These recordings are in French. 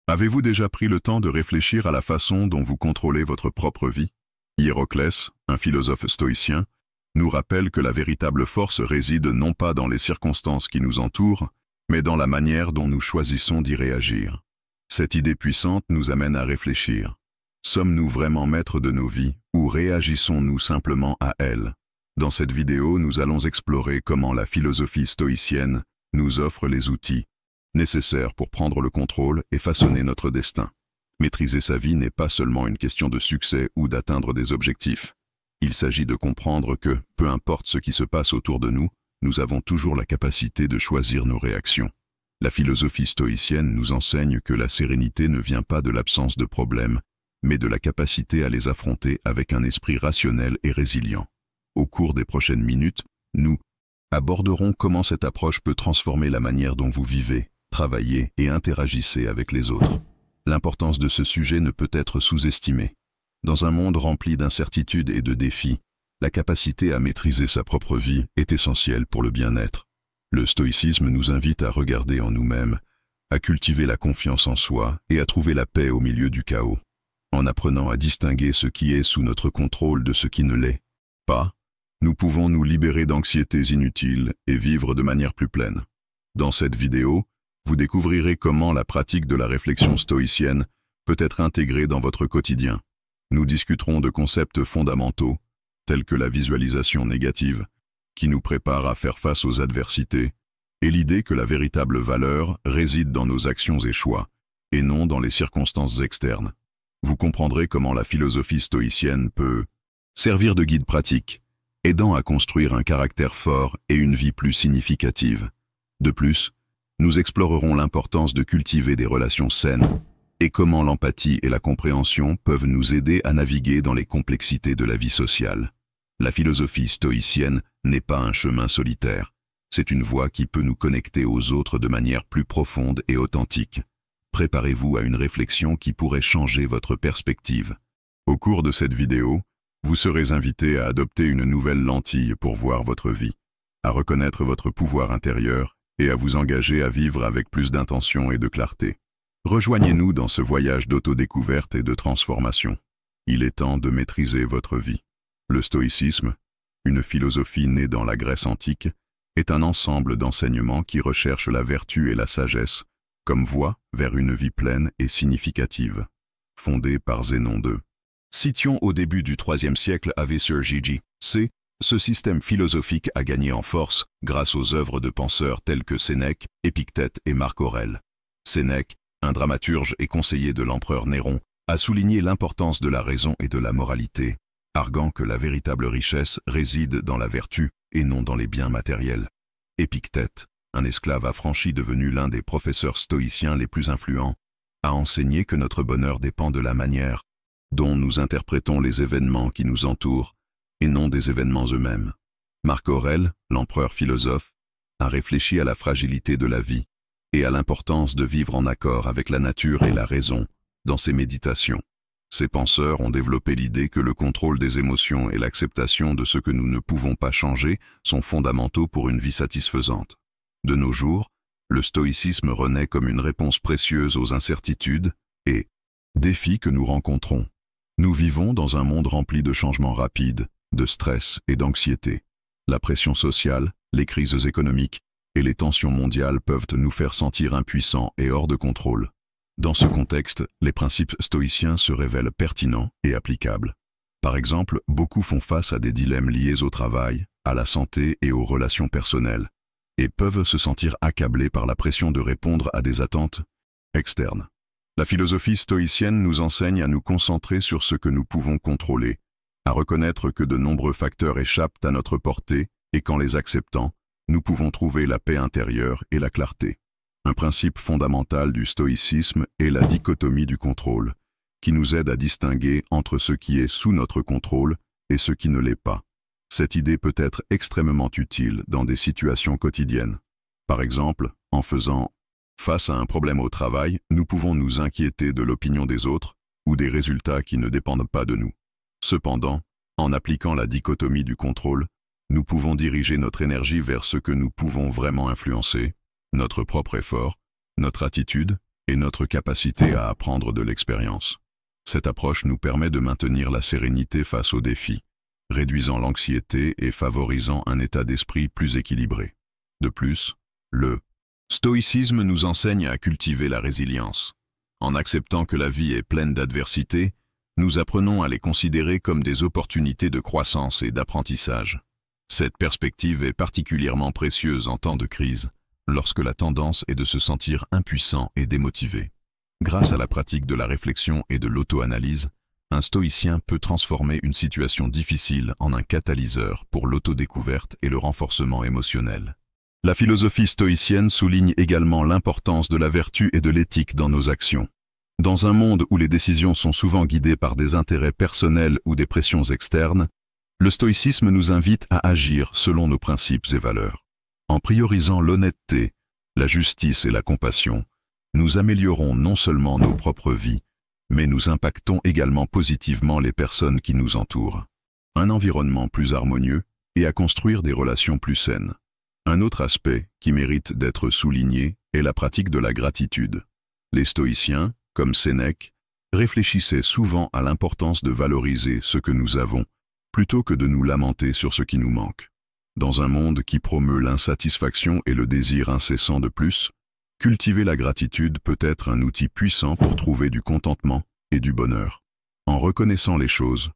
Avez-vous déjà pris le temps de réfléchir à la façon dont vous contrôlez votre propre vie? Hiéroclès, un philosophe stoïcien, nous rappelle que la véritable force réside non pas dans les circonstances qui nous entourent, mais dans la manière dont nous choisissons d'y réagir. Cette idée puissante nous amène à réfléchir. Sommes-nous vraiment maîtres de nos vies ou réagissons-nous simplement à elles? Dans cette vidéo, nous allons explorer comment la philosophie stoïcienne nous offre les outils nécessaires pour prendre le contrôle et façonner notre destin. Maîtriser sa vie n'est pas seulement une question de succès ou d'atteindre des objectifs. Il s'agit de comprendre que, peu importe ce qui se passe autour de nous, nous avons toujours la capacité de choisir nos réactions. La philosophie stoïcienne nous enseigne que la sérénité ne vient pas de l'absence de problèmes, mais de la capacité à les affronter avec un esprit rationnel et résilient. Au cours des prochaines minutes, nous aborderons comment cette approche peut transformer la manière dont vous vivez, travaillez et interagissez avec les autres. L'importance de ce sujet ne peut être sous-estimée. Dans un monde rempli d'incertitudes et de défis, la capacité à maîtriser sa propre vie est essentielle pour le bien-être. Le stoïcisme nous invite à regarder en nous-mêmes, à cultiver la confiance en soi et à trouver la paix au milieu du chaos, en apprenant à distinguer ce qui est sous notre contrôle de ce qui ne l'est pas. Nous pouvons nous libérer d'anxiétés inutiles et vivre de manière plus pleine. Dans cette vidéo, vous découvrirez comment la pratique de la réflexion stoïcienne peut être intégrée dans votre quotidien. Nous discuterons de concepts fondamentaux, tels que la visualisation négative, qui nous prépare à faire face aux adversités, et l'idée que la véritable valeur réside dans nos actions et choix, et non dans les circonstances externes. Vous comprendrez comment la philosophie stoïcienne peut servir de guide pratique, aidant à construire un caractère fort et une vie plus significative. De plus, nous explorerons l'importance de cultiver des relations saines et comment l'empathie et la compréhension peuvent nous aider à naviguer dans les complexités de la vie sociale. La philosophie stoïcienne n'est pas un chemin solitaire, c'est une voie qui peut nous connecter aux autres de manière plus profonde et authentique. Préparez-vous à une réflexion qui pourrait changer votre perspective. Au cours de cette vidéo, vous serez invité à adopter une nouvelle lentille pour voir votre vie, à reconnaître votre pouvoir intérieur et à vous engager à vivre avec plus d'intention et de clarté. Rejoignez-nous dans ce voyage d'autodécouverte et de transformation. Il est temps de maîtriser votre vie. Le stoïcisme, une philosophie née dans la Grèce antique, est un ensemble d'enseignements qui recherchent la vertu et la sagesse comme voie vers une vie pleine et significative. Fondée par Zénon II. Citions au début du IIIe siècle avec Sir J.G. C. Ce système philosophique a gagné en force grâce aux œuvres de penseurs tels que Sénèque, Épictète et Marc Aurèle. Sénèque, un dramaturge et conseiller de l'empereur Néron, a souligné l'importance de la raison et de la moralité, arguant que la véritable richesse réside dans la vertu et non dans les biens matériels. Épictète, un esclave affranchi devenu l'un des professeurs stoïciens les plus influents, a enseigné que notre bonheur dépend de la manière dont nous interprétons les événements qui nous entourent et non des événements eux-mêmes. Marc Aurèle, l'empereur philosophe, a réfléchi à la fragilité de la vie et à l'importance de vivre en accord avec la nature et la raison dans ses méditations. Ces penseurs ont développé l'idée que le contrôle des émotions et l'acceptation de ce que nous ne pouvons pas changer sont fondamentaux pour une vie satisfaisante. De nos jours, le stoïcisme renaît comme une réponse précieuse aux incertitudes et défis que nous rencontrons. Nous vivons dans un monde rempli de changements rapides, de stress et d'anxiété. La pression sociale, les crises économiques et les tensions mondiales peuvent nous faire sentir impuissants et hors de contrôle. Dans ce contexte, les principes stoïciens se révèlent pertinents et applicables. Par exemple, beaucoup font face à des dilemmes liés au travail, à la santé et aux relations personnelles, et peuvent se sentir accablés par la pression de répondre à des attentes externes. La philosophie stoïcienne nous enseigne à nous concentrer sur ce que nous pouvons contrôler, à reconnaître que de nombreux facteurs échappent à notre portée et qu'en les acceptant, nous pouvons trouver la paix intérieure et la clarté. Un principe fondamental du stoïcisme est la dichotomie du contrôle, qui nous aide à distinguer entre ce qui est sous notre contrôle et ce qui ne l'est pas. Cette idée peut être extrêmement utile dans des situations quotidiennes. Par exemple, en faisant face à un problème au travail, nous pouvons nous inquiéter de l'opinion des autres ou des résultats qui ne dépendent pas de nous. Cependant, en appliquant la dichotomie du contrôle, nous pouvons diriger notre énergie vers ce que nous pouvons vraiment influencer, notre propre effort, notre attitude et notre capacité à apprendre de l'expérience. Cette approche nous permet de maintenir la sérénité face aux défis, réduisant l'anxiété et favorisant un état d'esprit plus équilibré. De plus, le stoïcisme nous enseigne à cultiver la résilience. En acceptant que la vie est pleine d'adversités, nous apprenons à les considérer comme des opportunités de croissance et d'apprentissage. Cette perspective est particulièrement précieuse en temps de crise, lorsque la tendance est de se sentir impuissant et démotivé. Grâce à la pratique de la réflexion et de l'auto-analyse, un stoïcien peut transformer une situation difficile en un catalyseur pour l'autodécouverte et le renforcement émotionnel. La philosophie stoïcienne souligne également l'importance de la vertu et de l'éthique dans nos actions. Dans un monde où les décisions sont souvent guidées par des intérêts personnels ou des pressions externes, le stoïcisme nous invite à agir selon nos principes et valeurs. En priorisant l'honnêteté, la justice et la compassion, nous améliorons non seulement nos propres vies, mais nous impactons également positivement les personnes qui nous entourent. Un environnement plus harmonieux et à construire des relations plus saines. Un autre aspect qui mérite d'être souligné est la pratique de la gratitude. Les stoïciens, comme Sénèque, réfléchissaient souvent à l'importance de valoriser ce que nous avons, plutôt que de nous lamenter sur ce qui nous manque. Dans un monde qui promeut l'insatisfaction et le désir incessant de plus, cultiver la gratitude peut être un outil puissant pour trouver du contentement et du bonheur. En reconnaissant les choses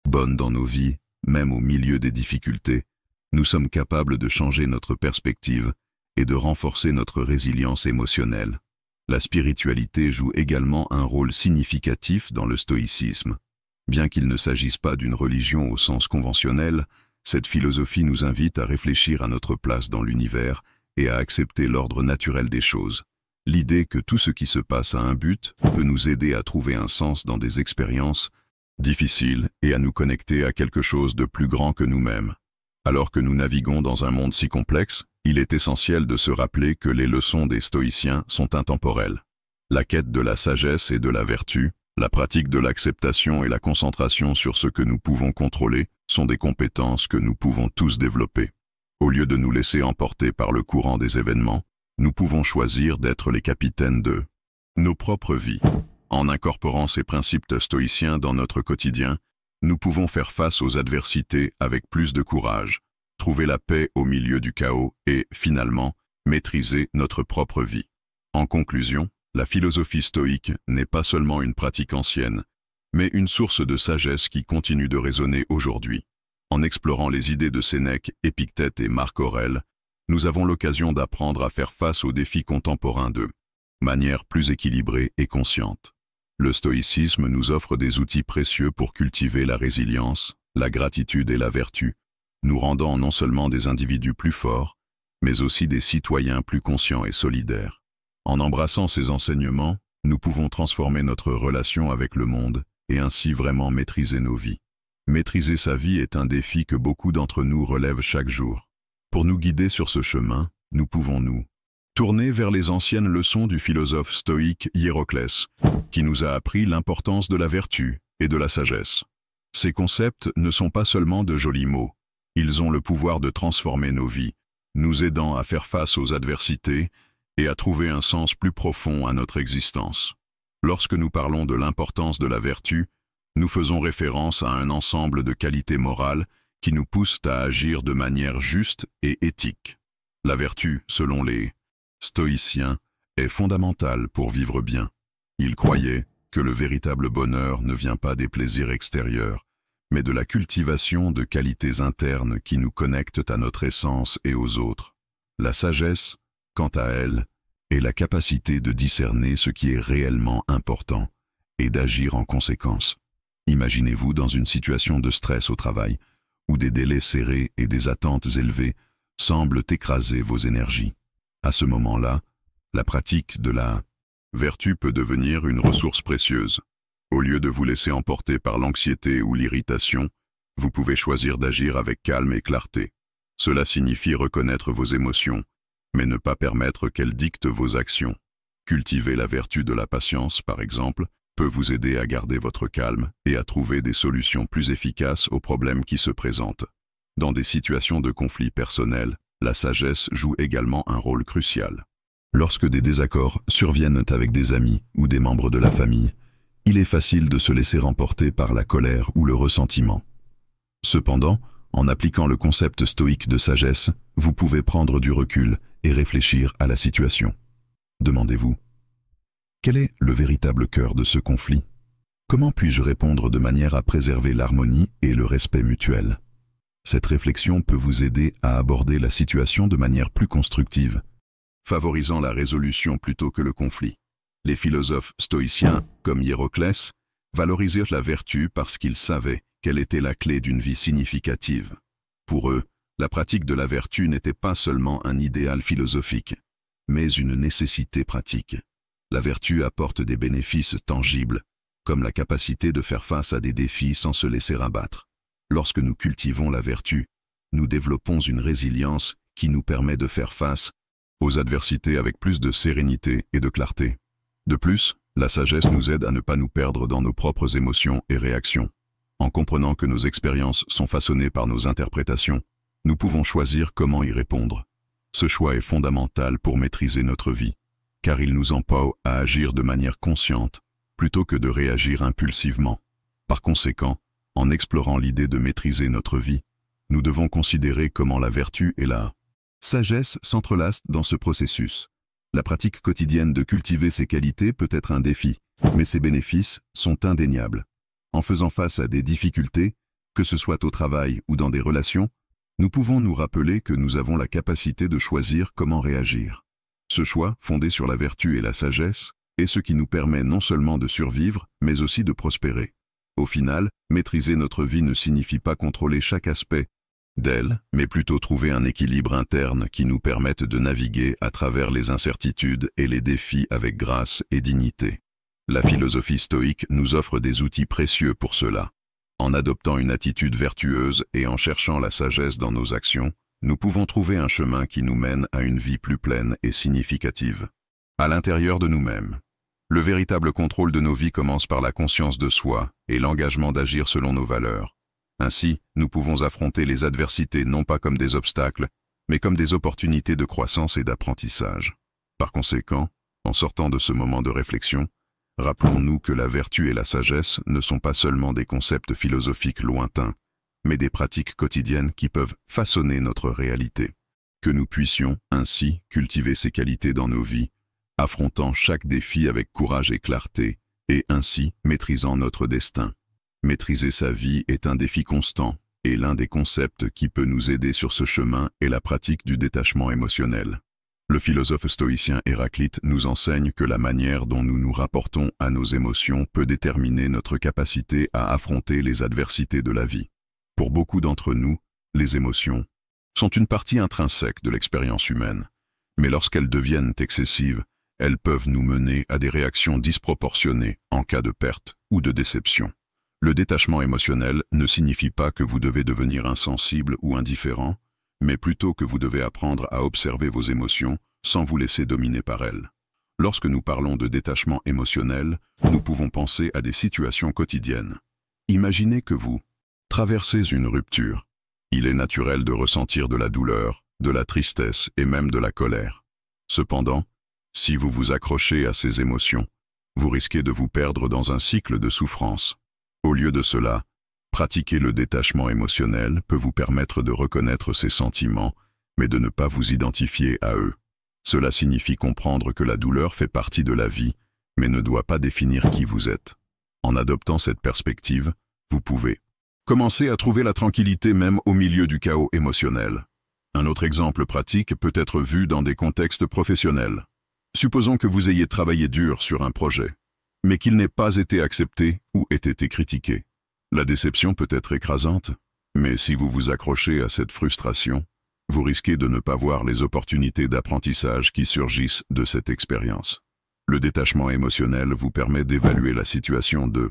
bonnes dans nos vies, même au milieu des difficultés, nous sommes capables de changer notre perspective et de renforcer notre résilience émotionnelle. La spiritualité joue également un rôle significatif dans le stoïcisme. Bien qu'il ne s'agisse pas d'une religion au sens conventionnel, cette philosophie nous invite à réfléchir à notre place dans l'univers et à accepter l'ordre naturel des choses. L'idée que tout ce qui se passe a un but peut nous aider à trouver un sens dans des expériences difficiles et à nous connecter à quelque chose de plus grand que nous-mêmes. Alors que nous naviguons dans un monde si complexe, il est essentiel de se rappeler que les leçons des stoïciens sont intemporelles. La quête de la sagesse et de la vertu, la pratique de l'acceptation et la concentration sur ce que nous pouvons contrôler sont des compétences que nous pouvons tous développer. Au lieu de nous laisser emporter par le courant des événements, nous pouvons choisir d'être les capitaines de nos propres vies. En incorporant ces principes stoïciens dans notre quotidien, nous pouvons faire face aux adversités avec plus de courage, trouver la paix au milieu du chaos et, finalement, maîtriser notre propre vie. En conclusion, la philosophie stoïque n'est pas seulement une pratique ancienne, mais une source de sagesse qui continue de résonner aujourd'hui. En explorant les idées de Sénèque, Épictète et Marc Aurèle, nous avons l'occasion d'apprendre à faire face aux défis contemporains de manière plus équilibrée et consciente. Le stoïcisme nous offre des outils précieux pour cultiver la résilience, la gratitude et la vertu, nous rendant non seulement des individus plus forts, mais aussi des citoyens plus conscients et solidaires. En embrassant ces enseignements, nous pouvons transformer notre relation avec le monde et ainsi vraiment maîtriser nos vies. Maîtriser sa vie est un défi que beaucoup d'entre nous relèvent chaque jour. Pour nous guider sur ce chemin, nous pouvons nous tourner vers les anciennes leçons du philosophe stoïque Hiéroclès, qui nous a appris l'importance de la vertu et de la sagesse. Ces concepts ne sont pas seulement de jolis mots, ils ont le pouvoir de transformer nos vies, nous aidant à faire face aux adversités et à trouver un sens plus profond à notre existence. Lorsque nous parlons de l'importance de la vertu, nous faisons référence à un ensemble de qualités morales qui nous poussent à agir de manière juste et éthique. La vertu, selon les stoïciens, est fondamentale pour vivre bien. Ils croyaient que le véritable bonheur ne vient pas des plaisirs extérieurs, mais de la cultivation de qualités internes qui nous connectent à notre essence et aux autres. La sagesse, quant à elle, est la capacité de discerner ce qui est réellement important et d'agir en conséquence. Imaginez-vous dans une situation de stress au travail, où des délais serrés et des attentes élevées semblent écraser vos énergies. À ce moment-là, la pratique de la vertu peut devenir une ressource précieuse. Au lieu de vous laisser emporter par l'anxiété ou l'irritation, vous pouvez choisir d'agir avec calme et clarté. Cela signifie reconnaître vos émotions, mais ne pas permettre qu'elles dictent vos actions. Cultiver la vertu de la patience, par exemple, peut vous aider à garder votre calme et à trouver des solutions plus efficaces aux problèmes qui se présentent. Dans des situations de conflit personnel, la sagesse joue également un rôle crucial. Lorsque des désaccords surviennent avec des amis ou des membres de la famille, il est facile de se laisser emporter par la colère ou le ressentiment. Cependant, en appliquant le concept stoïque de sagesse, vous pouvez prendre du recul et réfléchir à la situation. Demandez-vous, quel est le véritable cœur de ce conflit? Comment puis-je répondre de manière à préserver l'harmonie et le respect mutuel? Cette réflexion peut vous aider à aborder la situation de manière plus constructive, favorisant la résolution plutôt que le conflit. Les philosophes stoïciens, comme Hiéroclès, valorisèrent la vertu parce qu'ils savaient qu'elle était la clé d'une vie significative. Pour eux, la pratique de la vertu n'était pas seulement un idéal philosophique, mais une nécessité pratique. La vertu apporte des bénéfices tangibles, comme la capacité de faire face à des défis sans se laisser abattre. Lorsque nous cultivons la vertu, nous développons une résilience qui nous permet de faire face aux adversités avec plus de sérénité et de clarté. De plus, la sagesse nous aide à ne pas nous perdre dans nos propres émotions et réactions. En comprenant que nos expériences sont façonnées par nos interprétations, nous pouvons choisir comment y répondre. Ce choix est fondamental pour maîtriser notre vie, car il nous empêche à agir de manière consciente plutôt que de réagir impulsivement. Par conséquent, en explorant l'idée de maîtriser notre vie, nous devons considérer comment la vertu et la sagesse s'entrelacent dans ce processus. La pratique quotidienne de cultiver ces qualités peut être un défi, mais ses bénéfices sont indéniables. En faisant face à des difficultés, que ce soit au travail ou dans des relations, nous pouvons nous rappeler que nous avons la capacité de choisir comment réagir. Ce choix, fondé sur la vertu et la sagesse, est ce qui nous permet non seulement de survivre, mais aussi de prospérer. Au final, maîtriser notre vie ne signifie pas contrôler chaque aspect d'elle, mais plutôt trouver un équilibre interne qui nous permette de naviguer à travers les incertitudes et les défis avec grâce et dignité. La philosophie stoïque nous offre des outils précieux pour cela. En adoptant une attitude vertueuse et en cherchant la sagesse dans nos actions, nous pouvons trouver un chemin qui nous mène à une vie plus pleine et significative. À l'intérieur de nous-mêmes, le véritable contrôle de nos vies commence par la conscience de soi et l'engagement d'agir selon nos valeurs. Ainsi, nous pouvons affronter les adversités non pas comme des obstacles, mais comme des opportunités de croissance et d'apprentissage. Par conséquent, en sortant de ce moment de réflexion, rappelons-nous que la vertu et la sagesse ne sont pas seulement des concepts philosophiques lointains, mais des pratiques quotidiennes qui peuvent façonner notre réalité. Que nous puissions, ainsi, cultiver ces qualités dans nos vies, affrontant chaque défi avec courage et clarté, et ainsi maîtrisant notre destin. Maîtriser sa vie est un défi constant, et l'un des concepts qui peut nous aider sur ce chemin est la pratique du détachement émotionnel. Le philosophe stoïcien Héraclite nous enseigne que la manière dont nous nous rapportons à nos émotions peut déterminer notre capacité à affronter les adversités de la vie. Pour beaucoup d'entre nous, les émotions sont une partie intrinsèque de l'expérience humaine, mais lorsqu'elles deviennent excessives, elles peuvent nous mener à des réactions disproportionnées en cas de perte ou de déception. Le détachement émotionnel ne signifie pas que vous devez devenir insensible ou indifférent, mais plutôt que vous devez apprendre à observer vos émotions sans vous laisser dominer par elles. Lorsque nous parlons de détachement émotionnel, nous pouvons penser à des situations quotidiennes. Imaginez que vous traversez une rupture. Il est naturel de ressentir de la douleur, de la tristesse et même de la colère. Cependant, si vous vous accrochez à ces émotions, vous risquez de vous perdre dans un cycle de souffrance. Au lieu de cela, pratiquer le détachement émotionnel peut vous permettre de reconnaître ces sentiments, mais de ne pas vous identifier à eux. Cela signifie comprendre que la douleur fait partie de la vie, mais ne doit pas définir qui vous êtes. En adoptant cette perspective, vous pouvez commencer à trouver la tranquillité même au milieu du chaos émotionnel. Un autre exemple pratique peut être vu dans des contextes professionnels. Supposons que vous ayez travaillé dur sur un projet, mais qu'il n'ait pas été accepté ou ait été critiqué. La déception peut être écrasante, mais si vous vous accrochez à cette frustration, vous risquez de ne pas voir les opportunités d'apprentissage qui surgissent de cette expérience. Le détachement émotionnel vous permet d'évaluer la situation de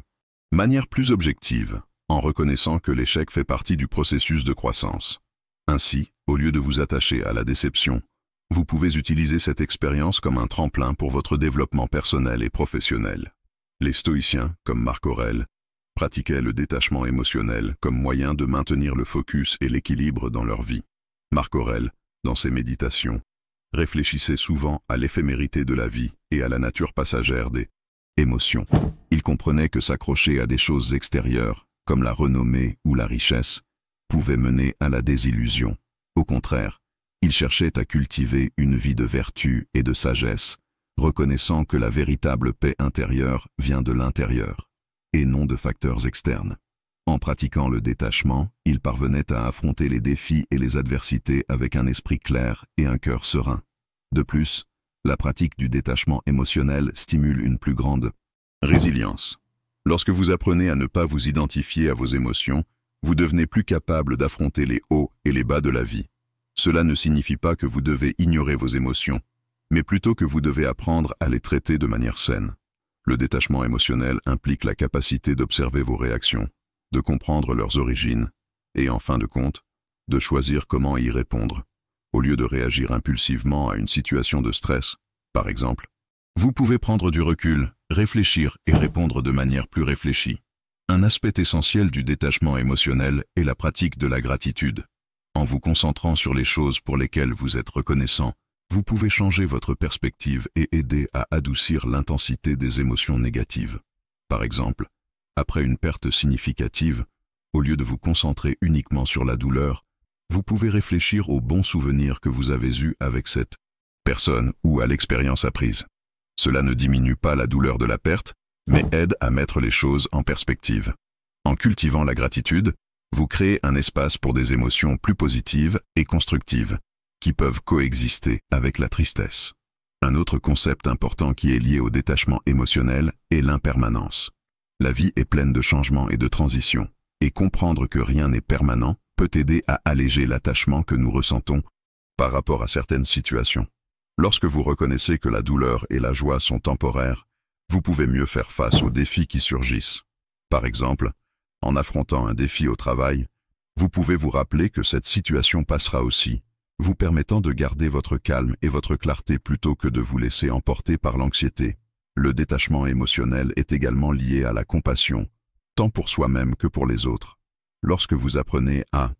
manière plus objective, en reconnaissant que l'échec fait partie du processus de croissance. Ainsi, au lieu de vous attacher à la déception, vous pouvez utiliser cette expérience comme un tremplin pour votre développement personnel et professionnel. Les stoïciens, comme Marc Aurèle, pratiquaient le détachement émotionnel comme moyen de maintenir le focus et l'équilibre dans leur vie. Marc Aurèle, dans ses méditations, réfléchissait souvent à l'éphémérité de la vie et à la nature passagère des émotions. Il comprenait que s'accrocher à des choses extérieures, comme la renommée ou la richesse, pouvait mener à la désillusion. Au contraire, il cherchait à cultiver une vie de vertu et de sagesse, reconnaissant que la véritable paix intérieure vient de l'intérieur, et non de facteurs externes. En pratiquant le détachement, il parvenait à affronter les défis et les adversités avec un esprit clair et un cœur serein. De plus, la pratique du détachement émotionnel stimule une plus grande résilience. Lorsque vous apprenez à ne pas vous identifier à vos émotions, vous devenez plus capable d'affronter les hauts et les bas de la vie. Cela ne signifie pas que vous devez ignorer vos émotions, mais plutôt que vous devez apprendre à les traiter de manière saine. Le détachement émotionnel implique la capacité d'observer vos réactions, de comprendre leurs origines, et en fin de compte, de choisir comment y répondre. Au lieu de réagir impulsivement à une situation de stress, par exemple, vous pouvez prendre du recul, réfléchir et répondre de manière plus réfléchie. Un aspect essentiel du détachement émotionnel est la pratique de la gratitude. En vous concentrant sur les choses pour lesquelles vous êtes reconnaissant, vous pouvez changer votre perspective et aider à adoucir l'intensité des émotions négatives. Par exemple, après une perte significative, au lieu de vous concentrer uniquement sur la douleur, vous pouvez réfléchir aux bons souvenirs que vous avez eus avec cette personne ou à l'expérience apprise. Cela ne diminue pas la douleur de la perte, mais aide à mettre les choses en perspective. En cultivant la gratitude, vous créez un espace pour des émotions plus positives et constructives, qui peuvent coexister avec la tristesse. Un autre concept important qui est lié au détachement émotionnel est l'impermanence. La vie est pleine de changements et de transitions, et comprendre que rien n'est permanent peut aider à alléger l'attachement que nous ressentons par rapport à certaines situations. Lorsque vous reconnaissez que la douleur et la joie sont temporaires, vous pouvez mieux faire face aux défis qui surgissent. Par exemple, en affrontant un défi au travail, vous pouvez vous rappeler que cette situation passera aussi, vous permettant de garder votre calme et votre clarté plutôt que de vous laisser emporter par l'anxiété. Le détachement émotionnel est également lié à la compassion, tant pour soi-même que pour les autres. Lorsque vous apprenez à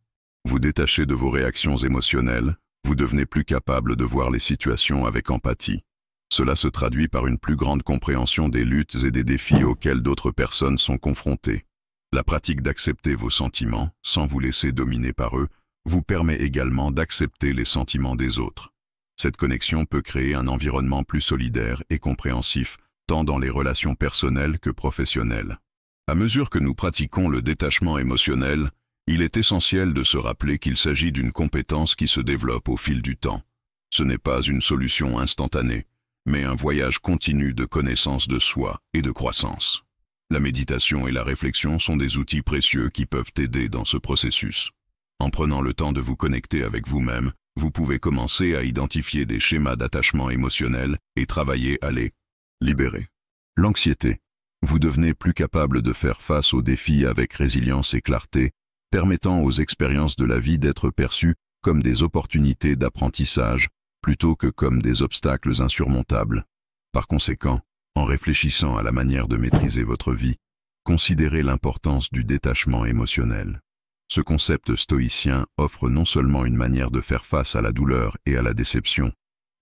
vous détacher de vos réactions émotionnelles, vous devenez plus capable de voir les situations avec empathie. Cela se traduit par une plus grande compréhension des luttes et des défis auxquels d'autres personnes sont confrontées. La pratique d'accepter vos sentiments, sans vous laisser dominer par eux, vous permet également d'accepter les sentiments des autres. Cette connexion peut créer un environnement plus solidaire et compréhensif, tant dans les relations personnelles que professionnelles. À mesure que nous pratiquons le détachement émotionnel, il est essentiel de se rappeler qu'il s'agit d'une compétence qui se développe au fil du temps. Ce n'est pas une solution instantanée, mais un voyage continu de connaissance de soi et de croissance. La méditation et la réflexion sont des outils précieux qui peuvent aider dans ce processus. En prenant le temps de vous connecter avec vous-même, vous pouvez commencer à identifier des schémas d'attachement émotionnel et travailler à les libérer. L'anxiété. Vous devenez plus capable de faire face aux défis avec résilience et clarté, permettant aux expériences de la vie d'être perçues comme des opportunités d'apprentissage plutôt que comme des obstacles insurmontables. Par conséquent, en réfléchissant à la manière de maîtriser votre vie, considérez l'importance du détachement émotionnel. Ce concept stoïcien offre non seulement une manière de faire face à la douleur et à la déception,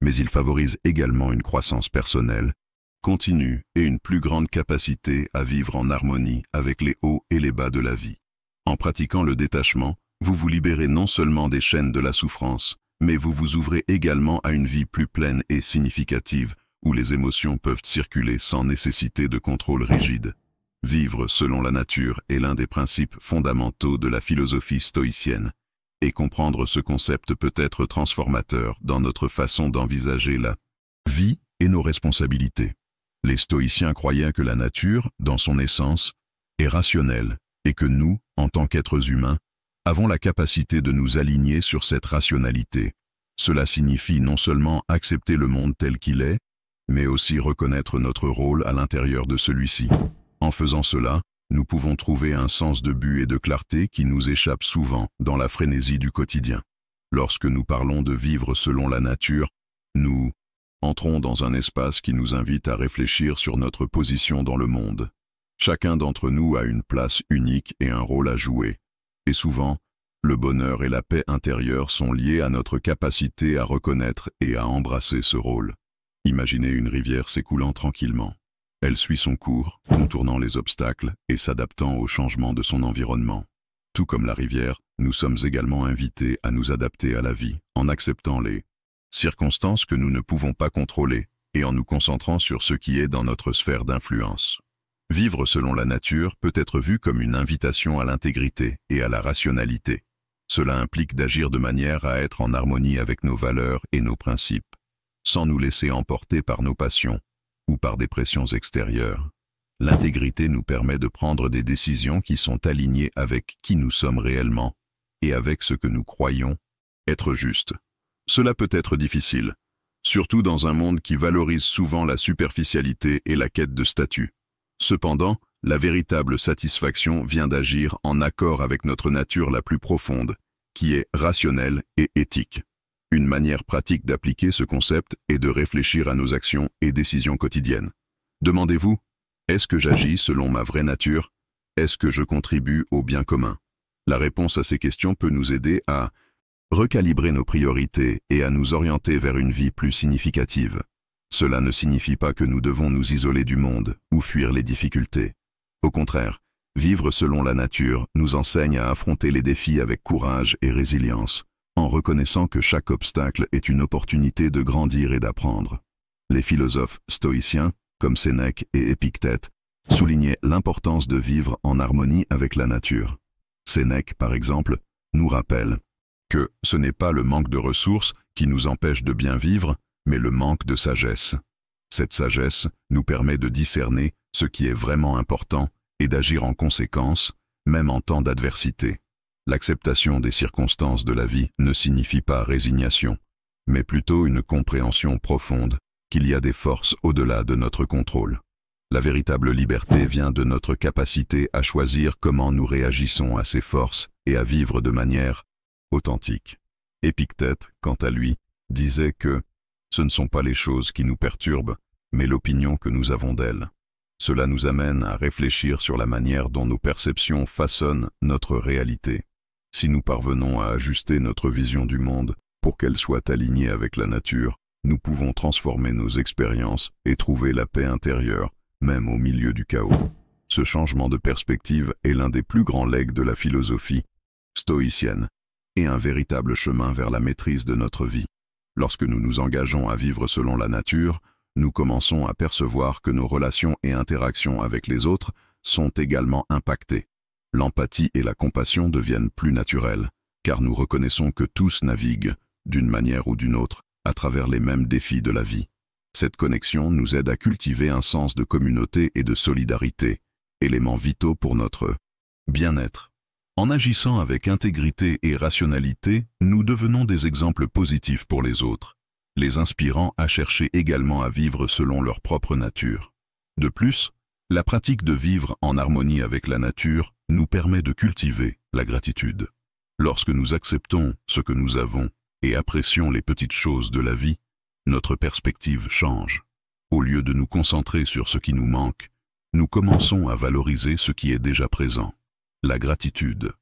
mais il favorise également une croissance personnelle, continue et une plus grande capacité à vivre en harmonie avec les hauts et les bas de la vie. En pratiquant le détachement, vous vous libérez non seulement des chaînes de la souffrance, mais vous vous ouvrez également à une vie plus pleine et significative, où les émotions peuvent circuler sans nécessité de contrôle rigide. Vivre selon la nature est l'un des principes fondamentaux de la philosophie stoïcienne, et comprendre ce concept peut être transformateur dans notre façon d'envisager la vie et nos responsabilités. Les stoïciens croyaient que la nature, dans son essence, est rationnelle et que nous, en tant qu'êtres humains, avons la capacité de nous aligner sur cette rationalité. Cela signifie non seulement accepter le monde tel qu'il est, mais aussi reconnaître notre rôle à l'intérieur de celui-ci. En faisant cela, nous pouvons trouver un sens de but et de clarté qui nous échappe souvent dans la frénésie du quotidien. Lorsque nous parlons de vivre selon la nature, nous entrons dans un espace qui nous invite à réfléchir sur notre position dans le monde. Chacun d'entre nous a une place unique et un rôle à jouer. Et souvent, Le bonheur et la paix intérieure sont liés à notre capacité à reconnaître et à embrasser ce rôle. Imaginez une rivière s'écoulant tranquillement. Elle suit son cours, contournant les obstacles et s'adaptant aux changements de son environnement. Tout comme la rivière, nous sommes également invités à nous adapter à la vie, en acceptant les circonstances que nous ne pouvons pas contrôler et en nous concentrant sur ce qui est dans notre sphère d'influence. Vivre selon la nature peut être vu comme une invitation à l'intégrité et à la rationalité. Cela implique d'agir de manière à être en harmonie avec nos valeurs et nos principes, sans nous laisser emporter par nos passions ou par des pressions extérieures. L'intégrité nous permet de prendre des décisions qui sont alignées avec qui nous sommes réellement et avec ce que nous croyons être juste. Cela peut être difficile, surtout dans un monde qui valorise souvent la superficialité et la quête de statut. Cependant, la véritable satisfaction vient d'agir en accord avec notre nature la plus profonde, qui est rationnelle et éthique. Une manière pratique d'appliquer ce concept est de réfléchir à nos actions et décisions quotidiennes. Demandez-vous, est-ce que j'agis selon ma vraie nature? Est-ce que je contribue au bien commun? La réponse à ces questions peut nous aider à recalibrer nos priorités et à nous orienter vers une vie plus significative. Cela ne signifie pas que nous devons nous isoler du monde ou fuir les difficultés. Au contraire, vivre selon la nature nous enseigne à affronter les défis avec courage et résilience, en reconnaissant que chaque obstacle est une opportunité de grandir et d'apprendre. Les philosophes stoïciens, comme Sénèque et Épictète, soulignaient l'importance de vivre en harmonie avec la nature. Sénèque, par exemple, nous rappelle que ce n'est pas le manque de ressources qui nous empêche de bien vivre, mais le manque de sagesse. Cette sagesse nous permet de discerner ce qui est vraiment important et d'agir en conséquence, même en temps d'adversité. L'acceptation des circonstances de la vie ne signifie pas résignation, mais plutôt une compréhension profonde qu'il y a des forces au-delà de notre contrôle. La véritable liberté vient de notre capacité à choisir comment nous réagissons à ces forces et à vivre de manière authentique. Épictète, quant à lui, disait que ce ne sont pas les choses qui nous perturbent, mais l'opinion que nous avons d'elles. Cela nous amène à réfléchir sur la manière dont nos perceptions façonnent notre réalité. Si nous parvenons à ajuster notre vision du monde pour qu'elle soit alignée avec la nature, nous pouvons transformer nos expériences et trouver la paix intérieure, même au milieu du chaos. Ce changement de perspective est l'un des plus grands legs de la philosophie stoïcienne et un véritable chemin vers la maîtrise de notre vie. Lorsque nous nous engageons à vivre selon la nature, nous commençons à percevoir que nos relations et interactions avec les autres sont également impactées. L'empathie et la compassion deviennent plus naturelles, car nous reconnaissons que tous naviguent, d'une manière ou d'une autre, à travers les mêmes défis de la vie. Cette connexion nous aide à cultiver un sens de communauté et de solidarité, éléments vitaux pour notre bien-être. En agissant avec intégrité et rationalité, nous devenons des exemples positifs pour les autres, les inspirant à chercher également à vivre selon leur propre nature. De plus, la pratique de vivre en harmonie avec la nature nous permet de cultiver la gratitude. Lorsque nous acceptons ce que nous avons et apprécions les petites choses de la vie, notre perspective change. Au lieu de nous concentrer sur ce qui nous manque, nous commençons à valoriser ce qui est déjà présent. La gratitude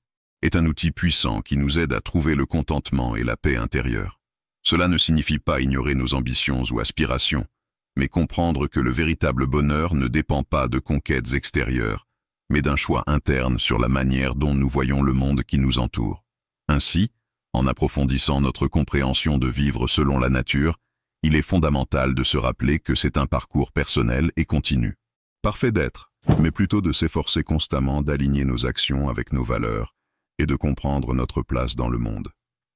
est un outil puissant qui nous aide à trouver le contentement et la paix intérieure. Cela ne signifie pas ignorer nos ambitions ou aspirations, mais comprendre que le véritable bonheur ne dépend pas de conquêtes extérieures, mais d'un choix interne sur la manière dont nous voyons le monde qui nous entoure. Ainsi, en approfondissant notre compréhension de vivre selon la nature, il est fondamental de se rappeler que c'est un parcours personnel et continu. Parfait d'être, mais plutôt de s'efforcer constamment d'aligner nos actions avec nos valeurs et de comprendre notre place dans le monde.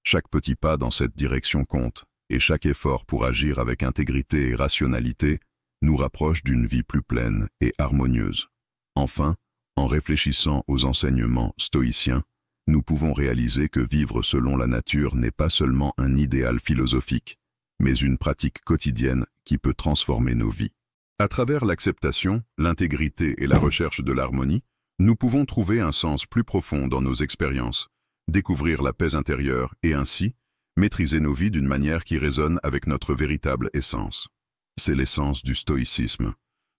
Chaque petit pas dans cette direction compte, et chaque effort pour agir avec intégrité et rationalité nous rapproche d'une vie plus pleine et harmonieuse. Enfin, en réfléchissant aux enseignements stoïciens, nous pouvons réaliser que vivre selon la nature n'est pas seulement un idéal philosophique, mais une pratique quotidienne qui peut transformer nos vies. À travers l'acceptation, l'intégrité et la recherche de l'harmonie, nous pouvons trouver un sens plus profond dans nos expériences, découvrir la paix intérieure et ainsi maîtriser nos vies d'une manière qui résonne avec notre véritable essence. C'est l'essence du stoïcisme.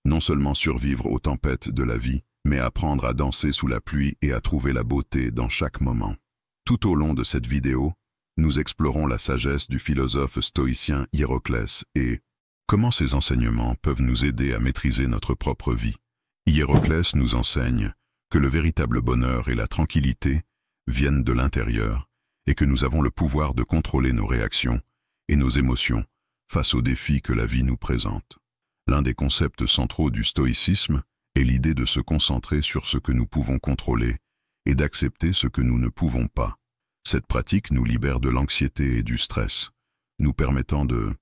Non seulement survivre aux tempêtes de la vie, mais apprendre à danser sous la pluie et à trouver la beauté dans chaque moment. Tout au long de cette vidéo, nous explorons la sagesse du philosophe stoïcien Hiéroclès et comment ces enseignements peuvent nous aider à maîtriser notre propre vie. Hiéroclès nous enseigne que le véritable bonheur et la tranquillité viennent de l'intérieur et que nous avons le pouvoir de contrôler nos réactions et nos émotions face aux défis que la vie nous présente. L'un des concepts centraux du stoïcisme est l'idée de se concentrer sur ce que nous pouvons contrôler et d'accepter ce que nous ne pouvons pas. Cette pratique nous libère de l'anxiété et du stress, nous permettant de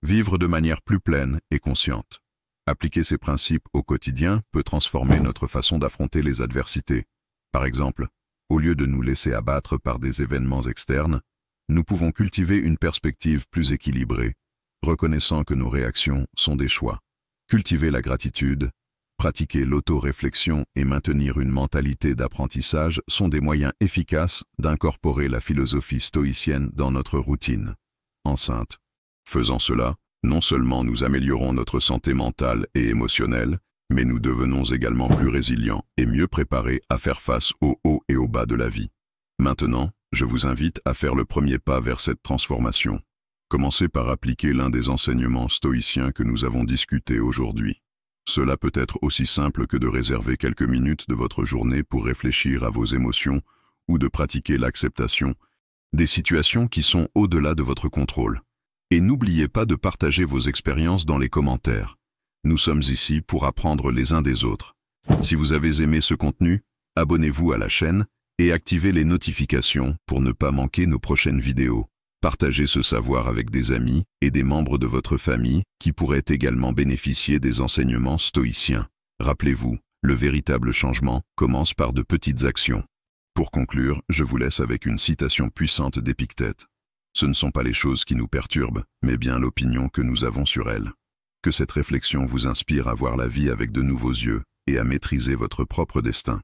vivre de manière plus pleine et consciente. Appliquer ces principes au quotidien peut transformer notre façon d'affronter les adversités. Par exemple, au lieu de nous laisser abattre par des événements externes, nous pouvons cultiver une perspective plus équilibrée, reconnaissant que nos réactions sont des choix. Cultiver la gratitude, pratiquer l'auto-réflexion et maintenir une mentalité d'apprentissage sont des moyens efficaces d'incorporer la philosophie stoïcienne dans notre routine. Enceinte. Faisant cela, non seulement nous améliorons notre santé mentale et émotionnelle, mais nous devenons également plus résilients et mieux préparés à faire face aux hauts et aux bas de la vie. Maintenant, je vous invite à faire le premier pas vers cette transformation. Commencez par appliquer l'un des enseignements stoïciens que nous avons discutés aujourd'hui. Cela peut être aussi simple que de réserver quelques minutes de votre journée pour réfléchir à vos émotions ou de pratiquer l'acceptation des situations qui sont au-delà de votre contrôle. Et n'oubliez pas de partager vos expériences dans les commentaires. Nous sommes ici pour apprendre les uns des autres. Si vous avez aimé ce contenu, abonnez-vous à la chaîne et activez les notifications pour ne pas manquer nos prochaines vidéos. Partagez ce savoir avec des amis et des membres de votre famille qui pourraient également bénéficier des enseignements stoïciens. Rappelez-vous, le véritable changement commence par de petites actions. Pour conclure, je vous laisse avec une citation puissante d'Épictète. Ce ne sont pas les choses qui nous perturbent, mais bien l'opinion que nous avons sur elles. Que cette réflexion vous inspire à voir la vie avec de nouveaux yeux et à maîtriser votre propre destin.